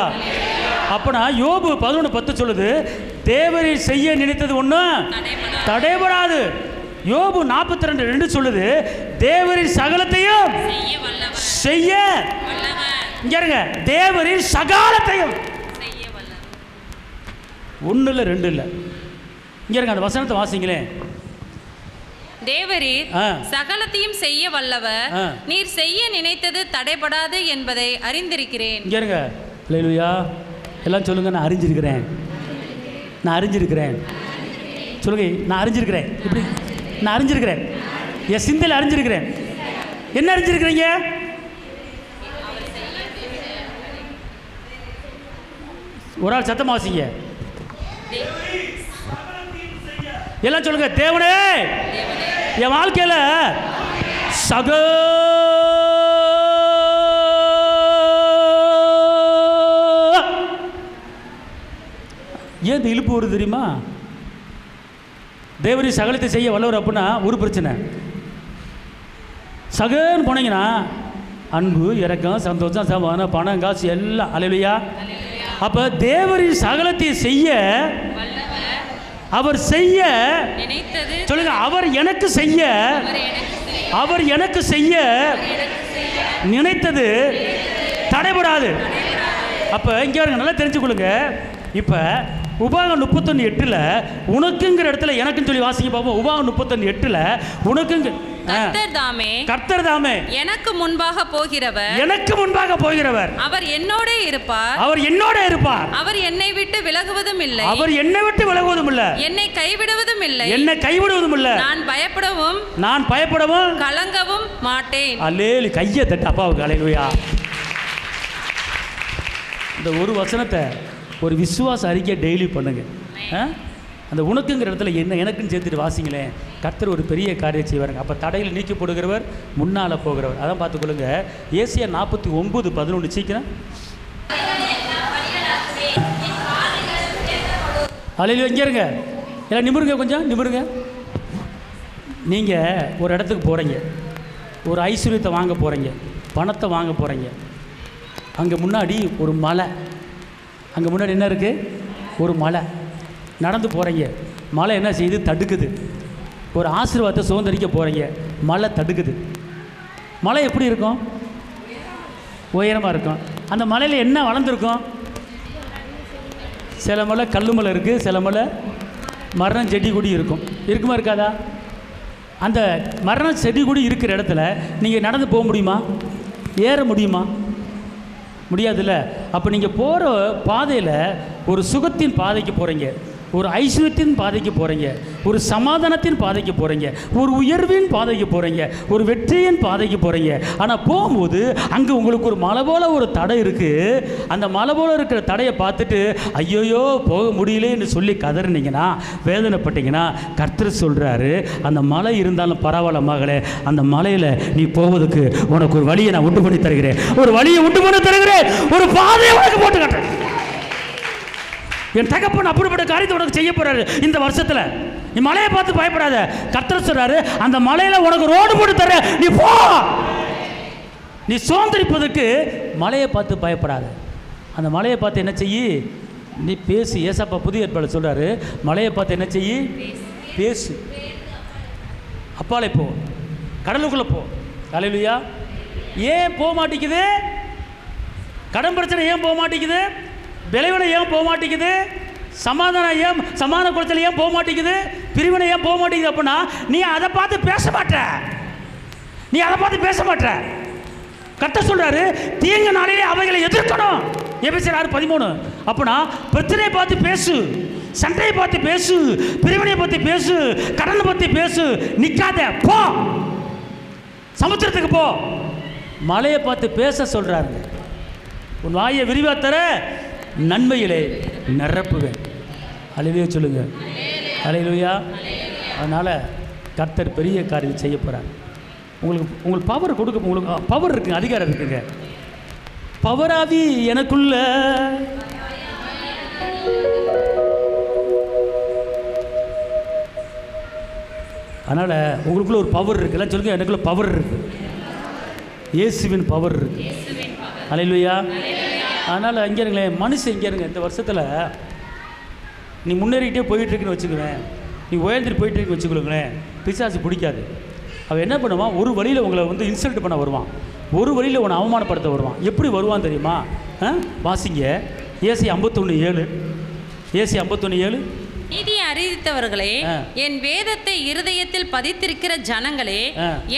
அப்போனா யோபு 11:10 சொல்லுது, தேவரை செய்ய நினைத்தது ஒன்றும் தடைபடாது. யோபு 42:2 சொல்லுது, தேவரின் சகலத்தையும் செய்ய. இங்க இருங்க, தேவரின் சகலத்தையும். ஒன்று இல்லை, ரெண்டு இல்லை. இங்க இருங்க, அந்த வசனத்தை வாசிங்களேன். தேவரீர் சகலத்தையும் செய்ய வல்லவர், நீர் செய்ய நினைத்தது தடைபடாது என்பதை அறிந்திருக்கிறேன். இங்க இருங்க, அல்லேலூயா. எல்லாம் சொல்லுங்க, நான் அறிஞ்சிருக்கிறேன். நான் அறிஞ்சிருக்கிறேன். சொல்லுங்க, நான் அறிஞ்சிருக்கிறேன். இப்படி நான் அறிஞ்சிருக்கிறேன். என் சிந்தையில் அறிஞ்சிருக்கிறேன். என்ன அறிஞ்சிருக்கிறீங்க? ஒரு ஆள் சத்தமா வாசிங்க. எல்லாம் சொல்லுங்க, தேவனே என் வாழ்க்கையில் ஏன் இந்த இழுப்பு வருது தெரியுமா? தேவரி சகலத்தை செய்ய வல்லவர் அப்படின்னா ஒரு பிரச்சனை. சகன்னு போனீங்கன்னா அன்பு, இரக்கம், சந்தோஷம், சமாதானம், பணம், காசு எல்லாம். அல்லேலூயா. அப்போ தேவரி சகலத்தை செய்ய அவர் செய்ய சொல்லுங்க, அவர் எனக்கு செய்ய, அவர் எனக்கு செய்ய நினைத்தது தடைபடாது. அப்போ இங்கே நல்லா தெரிஞ்சுக்கொள்ளுங்க. இப்போ உபாகம் 31:8 உனக்குங்கிற இடத்துல எனக்குன்னு சொல்லி வாசிங்க பார்ப்போம். உபாகம் 31:8 உனக்குங்க கர்த்தர் தாமே எனக்கு முன்பாக போகிறவர், எனக்கு முன்பாக போகிறவர், அவர் என்னோட இருப்பார், அவர் என்னோட இருப்பார், அவர் என்னை விட்டு விலகுவதும் இல்லை, அவர் என்னை விட்டு விலகுவதும் இல்லை, என்னை கைவிடுவதும் இல்லை, என்னை கைவிடுவதும் இல்லை, நான் பயப்படவும் கலங்கவும் மாட்டேன். அல்லேலூயா. கையை தட்டு அப்பாவுக்கு. அல்லேலூயா. இந்த ஒரு வசனத்தை ஒரு விசுவாச அறிக்கை டெய்லி பண்ணுங்க. அந்த உனக்குங்கிற இடத்துல என்ன எனக்குன்னு சேர்த்துட்டு வாசிங்களேன். கர்த்தர் ஒரு பெரிய காரியம் செய்வாருங்க. அப்போ தடையில் நீக்கி போடுகிறவர், முன்னால் போகிறவர். அதான் பார்த்துக்கொள்ளுங்க. ஏசியா 49:11 சீக்கிரம். அல்லேலூயா. இங்கே இருங்க, எல்லாம் நிமிருங்க, கொஞ்சம் நிமிருங்க. நீங்கள் ஒரு இடத்துக்கு போகிறீங்க, ஒரு ஐஸ்வர்யத்தை வாங்க போகிறீங்க, பணத்தை வாங்க போகிறீங்க. அங்கே முன்னாடி ஒரு மலை, அங்கே முன்னாடி என்ன இருக்குது? ஒரு மலை. நடந்து போகிறீங்க, மலை என்ன செய்யுது? தடுக்குது. ஒரு ஆசீர்வாதத்தை சுதந்திரிக்க போகிறீங்க, மலை தடுக்குது. மலை எப்படி இருக்கும்? உயரமாக இருக்கும். அந்த மலையில் என்ன வளர்ந்துருக்கும்? சில மலை கல் மலை இருக்குது, சில மலை மரம் செடி கொடி இருக்கும். இருக்குமா இருக்காதா? அந்த மரம் செடி கொடி இருக்கிற இடத்துல நீங்கள் நடந்து போக முடியுமா? ஏற முடியுமா? முடியாதுல்ல. அப்போ நீங்கள் போகிற பாதையில் ஒரு சுகத்தின் பாதைக்கு போகிறீங்க, ஒரு ஐஸ்வர்யத்தின் பாதைக்கு போகிறீங்க, ஒரு சமாதானத்தின் பாதைக்கு போகிறீங்க, ஒரு உயர்வின் பாதைக்கு போகிறீங்க, ஒரு வெற்றியின் பாதைக்கு போகிறீங்க. ஆனால் போகும்போது அங்கே உங்களுக்கு ஒரு மலை போல் ஒரு தடை இருக்குது. அந்த மலை போல் இருக்கிற தடையை பார்த்துட்டு ஐயோயோ போக முடியலேன்னு சொல்லி கதறினீங்கன்னா, வேதனைப்பட்டீங்கன்னா, கர்த்தர் சொல்கிறாரு, அந்த மலை இருந்தாலும் பரவாயில்ல மகளே, அந்த மலையில் நீ போவதுக்கு உனக்கு ஒரு வழியை நான் உண்டு பண்ணி தருகிறேன், ஒரு வழியை உண்டு பண்ணி தருகிறேன், ஒரு பாதையை உனக்கு போட்டு காட்டுறேன். என் தகப்பன் அப்படிப்பட்ட காரியத்தை உனக்கு செய்ய போறாரு இந்த வருஷத்துல. நீ மலையை பார்த்து பயப்படாத. கர்த்தர் சொல்றாரு, அந்த மலையில உனக்கு ரோடு போட்டு தர, நீ போ. நீ சோர்ந்திருப்பதற்கு மலையை பார்த்து பயப்படாத. அந்த மலையை பார்த்து என்ன செய்யி? நீ பேசு. ஏசப்பா புதிய ஏற்பாடு சொல்றாரு, மலையை பார்த்து என்ன செய்யி? பேசு. அப்பாலே போ, கடலுக்குள்ள போ. அல்லேலூயா. ஏன் போக மாட்டேங்குது? கடன் பிரச்சனை ஏன் போக மாட்டேங்குது? விளைவினை ஏன் போக மாட்டேங்குது? சமாதான குறைச்சல் ஏன் போக மாட்டேங்குது? பிரிவினை ஏன் போக மாட்டேங்குது? அப்படின்னா நீ அதை பார்த்து பேச மாட்ட. நீ அதை பார்த்து பேச மாட்ட. கர்த்தர் சொல்றாரு, தீங்கு நாளிலே அவைகளை எதிர்க்கணும். எபேசியர் 6:13. அப்படின்னா பிரச்சனையை பார்த்து பேசு, சண்டையை பார்த்து பேசு, பிரிவினையை பற்றி பேசு, கடனை பற்றி பேசு. நிற்காத, போ, சமுத்திரத்துக்கு போ. மலையை பார்த்து பேச சொல்றாரு. உன் வாயை விரிவா தர, நன்மையிலே நிரப்புவேன். அல்லேலூயா சொல்லுங்க. அல்லேலூயா. அதனால் கர்த்தர் பெரிய காரியம் செய்ய போகிறார். உங்களுக்கு பவர் கொடுக்க, உங்களுக்கு பவர் இருக்குங்க, அதிகாரம் இருக்குங்க. பவராவி எனக்குள்ள அதனால் உங்களுக்குள்ள ஒரு பவர் இருக்குது. எல்லாம் சொல்லுங்க, எனக்குள்ள பவர் இருக்குது. இயேசுவின் பவர் இருக்குது. அல்லேலூயா. அதனால் இங்கே இருங்களேன், மனுஷன் இங்கே இருங்க. இந்த வருஷத்தில் நீ முன்னேறிக்கிட்டே போயிட்டுருக்குன்னு வச்சுக்குவேன், நீ உயர்ந்துட்டு போயிட்டுருக்குன்னு வச்சுக்கொள்ளுங்களேன், பிசாசு பிடிக்காது. அவன் என்ன பண்ணுவான்? ஒரு வழியில் உங்களை வந்து இன்சல்ட் பண்ண வருவான், ஒரு வழியில் உன்னை அவமானப்படுத்த வருவான். எப்படி வருவான் தெரியுமா? வாசிங்க, ஏசாயா 51:7. ஏசாயா 51:7. நீதியை அறிவித்தவர்களே, என் வேதத்தை இருதயத்தில் பதித்திருக்கிற ஜனங்களே,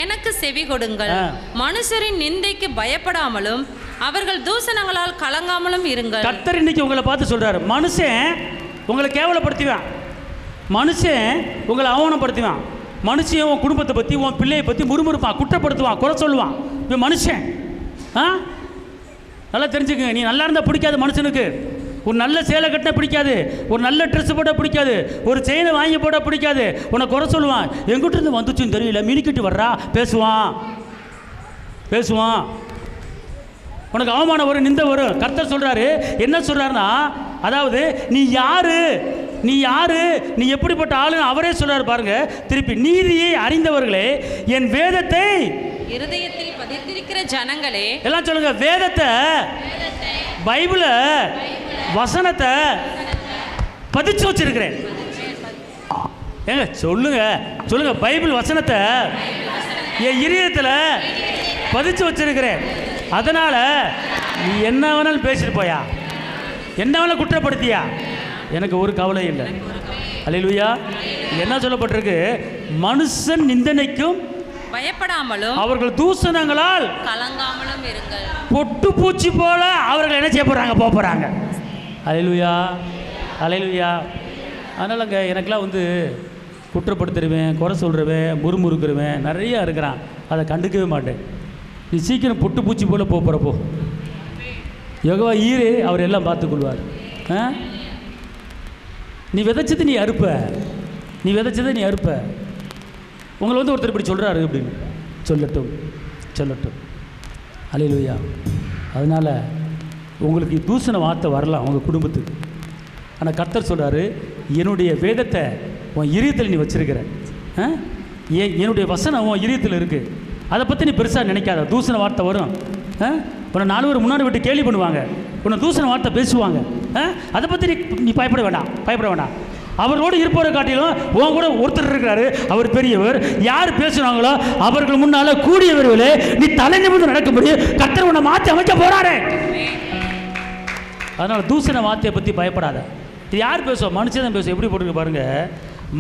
எனக்கு செவி கொடுங்கள். மனுஷரின் நிந்தைக்கு பயப்படாமலும் அவர்கள் தூசணங்களால் கலங்காமலும் இருங்கள். கர்த்தர் இன்னைக்கு உங்களை பார்த்து சொல்றாரு, மனுஷன் உங்களை கேவலப்படுத்துவான், மனுஷன் உங்களை அவமானப்படுத்துவான், மனுஷன் உன் குடும்பத்தை பற்றி, உன் பிள்ளையை பற்றி முறுமுறுப்பான், குற்றப்படுத்துவான், குறை சொல்லுவான். இப்போ மனுஷன் நல்லா தெரிஞ்சுக்கங்க. நீ நல்லா இருந்தால் பிடிக்காது மனுஷனுக்கு. ஒரு நல்ல சேலை கட்டினா பிடிக்காது, ஒரு நல்ல ட்ரெஸ் போட்டால் பிடிக்காது, ஒரு செயினை வாங்கி போட்டால் பிடிக்காது, உன்னை குறை சொல்லுவான். எங்கிட்ட இருந்து வந்துச்சுன்னு தெரியல, மினிக்கிட்டு வர்றா, பேசுவான். உனக்கு அவமானம் வரும், நிந்தை வரும். கர்த்தர் சொல்கிறாரு, என்ன சொல்கிறாருன்னா, அதாவது நீ யாரு, நீ எப்படிப்பட்ட ஆளுன்னு அவரே சொல்றாரு பாருங்க. திருப்பி, நீதியை அறிந்தவர்களே, என் வேதத்தை இருதயத்தில் பதித்திருக்கிற ஜனங்களே, எல்லாம் சொல்லுங்க, வேதத்தை, பைபிள, வசனத்தை பதிச்சு வச்சிருக்கிறேன். ஏங்க சொல்லுங்க, பைபிள் வசனத்தை என் இருதயத்தில் பதிச்சு வச்சிருக்கிறேன். அதனால நீ என்ன வேணாலும் பேசிட்டு போயா, என்ன வேணாலும் குற்றப்படுத்தியா, எனக்கு ஒரு கவலை இல்லை. அல்லேலூயா. என்ன சொல்லப்பட்டிருக்கு? மனுஷன் நிந்தனைக்கும் பயப்படாமலும் அவர்கள் தூசணங்களால் கலங்காமலும் இருங்கள். பொட்டு பூச்சி போல அவர்கள் என்ன செய்ய போறாங்க? போறாங்க. அல்லேலூயா. அதனாலங்க எனக்கெல்லாம் வந்து குற்றப்படுத்திடுவேன், குறை சொல்றவேன், முறுமுறுக்கிறவேன் நிறையா இருக்கிறான். அதை கண்டுக்கவே மாட்டேன். நீ சீக்கிரம் பொட்டு பூச்சி போல போகிறப்போ யெகோவா ஈரே அவர் எல்லாம் பார்த்துக்கொள்வார். நீ விதைச்சது நீ அறுப்ப, உங்களை வந்து ஒருத்தர் இப்படி சொல்கிறாரு அப்படின்னு சொல்லட்டும். அல்லேலூயா. அதனால் உங்களுக்கு தூசண வார்த்தை வரலாம் உங்கள் குடும்பத்துக்கு. ஆனால் கர்த்தர் சொல்கிறாரு, என்னுடைய வேதத்தை உன் இதயத்தில் நீ வச்சிருக்கிற, என்னுடைய வசனம் உன் இதயத்தில் இருக்குது. அதை பற்றி நீ பெருசாக நினைக்காத. தூசண வார்த்தை வரும், உன்னை 4 பேர் முன்னாடி விட்டு கேலி பண்ணுவாங்க, உன்னை தூசண வார்த்தை பேசுவாங்க. அதை பற்றி நீ பயப்பட வேண்டாம். அவரோடு இருப்பவரை காட்டிலும் உன் கூட ஒருத்தர் இருக்கிறாரு, அவர் பெரியவர். யார் பேசுனாங்களோ அவர்கள் முன்னால் கூடியவர்களே நீ தலை நிமிர்ந்து நடக்க முடியும். கர்த்தர் உன்னை மாற்றி அமைக்க போறாரு. அதனால் தூசண வார்த்தையை பற்றி பயப்படாத. இது யார் பேசுவோம்? மனுஷன் தான் பேசுவோம். எப்படி போட்டுருக்கு பாருங்க.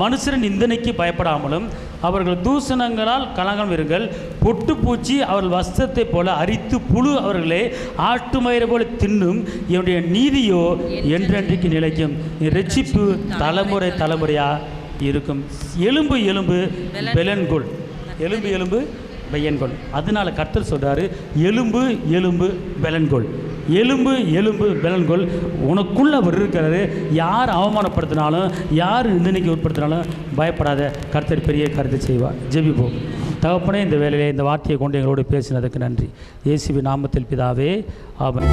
மனுஷரின் நிந்தனைக்கு பயப்படாமலும் அவர்கள் தூசணங்களால் கலங்காமல் இருங்கள். பொட்டு பூச்சி அவர்கள் வஸ்திரத்தை போல அரித்து புழு அவர்களே ஆட்டு மயிரை போல தின்னும். என்னுடைய நீதியோ என்றென்றைக்கு நிலைக்கும். இரட்சிப்பு தலைமுறையா இருக்கும். எலும்பு பெலன்கொள். அதனால கர்த்தர் சொல்றாரு, எலும்பு பெலன்கொள். உனக்குள்ள அவர் இருக்கிறாரு. யார் அவமானப்படுத்தினாலும், யார் நிந்தனைக்கு உட்படுத்தினாலும் பயப்படாத. கர்த்தர் பெரிய கருத்தை செய்வார். ஜெபிப்போம். தகப்பனே, இந்த வேளையிலே இந்த வார்த்தையை கொண்டு எங்களோடு பேசினதுக்கு நன்றி. இயேசுவின் நாமத்தில் பிதாவே, ஆமென்.